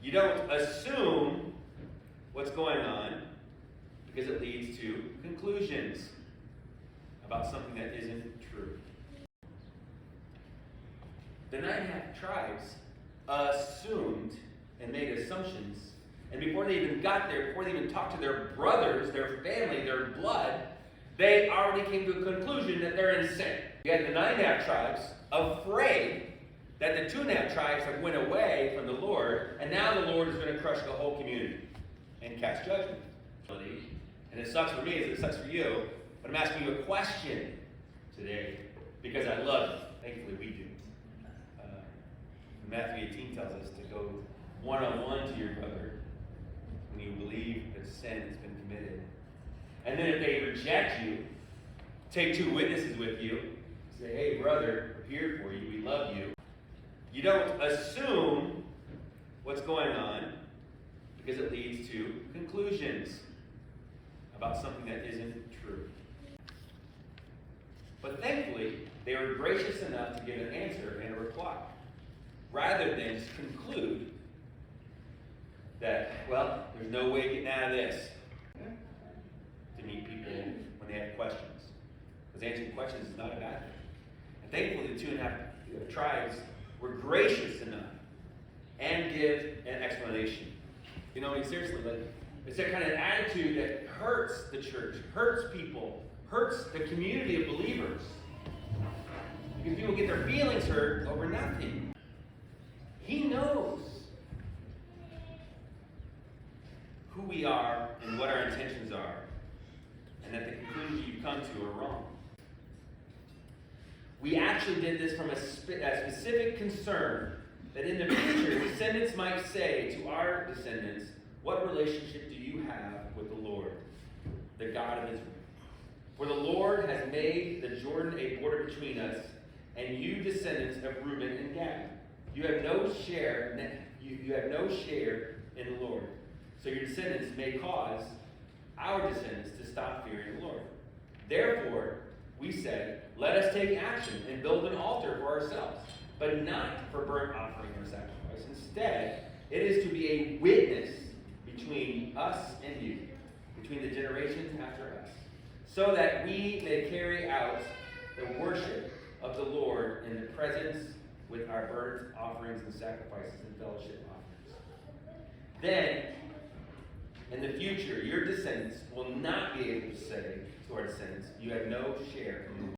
You don't assume what's going on because it leads to conclusions about something that isn't true. The 9.5 tribes assumed and made assumptions, and before they even got there, before they even talked to their brothers, their family, their blood, they already came to a conclusion that they're insane. You had the 9.5 tribes afraid that the 2.5 tribes have went away from the Lord, and now the Lord is going to crush the whole community and cast judgment. And it sucks for me as it sucks for you, but I'm asking you a question today because I love you. Thankfully we do. Matthew 18 tells us to go one-on-one to your brother when you believe that sin has been committed. And then if they reject you, take 2 witnesses with you. Say, hey, brother, we're here for you. We love you. You don't assume what's going on because it leads to conclusions about something that isn't true. But thankfully, they were gracious enough to give an answer and a reply, rather than just conclude that, well, there's no way getting out of this. To meet people when they have questions. Because answering questions is not a bad thing. And thankfully, the 2.5 tribes were gracious enough and give an explanation. You know, I mean, seriously, like, it's that kind of attitude that hurts the church, hurts people, hurts the community of believers. Because people get their feelings hurt over nothing. He knows who we are and what our intentions are, and that the conclusions you come to are wrong. We actually did this from a specific concern that in the future, descendants might say to our descendants, what relationship do you have with the Lord, the God of Israel? For the Lord has made the Jordan a border between us, and you descendants of Reuben and Gad. You have no share. You have no share in the Lord. So your descendants may cause our descendants to stop fearing the Lord. Therefore, we said, let us take action and build an altar for ourselves, but not for burnt offering or sacrifice. Instead, it is to be a witness between us and you, between the generations after us, so that we may carry out the worship of the Lord in the presence with our burnt offerings and sacrifices and fellowship offerings. Then, in the future, your descendants will not be able to say to our descendants, you have no share in the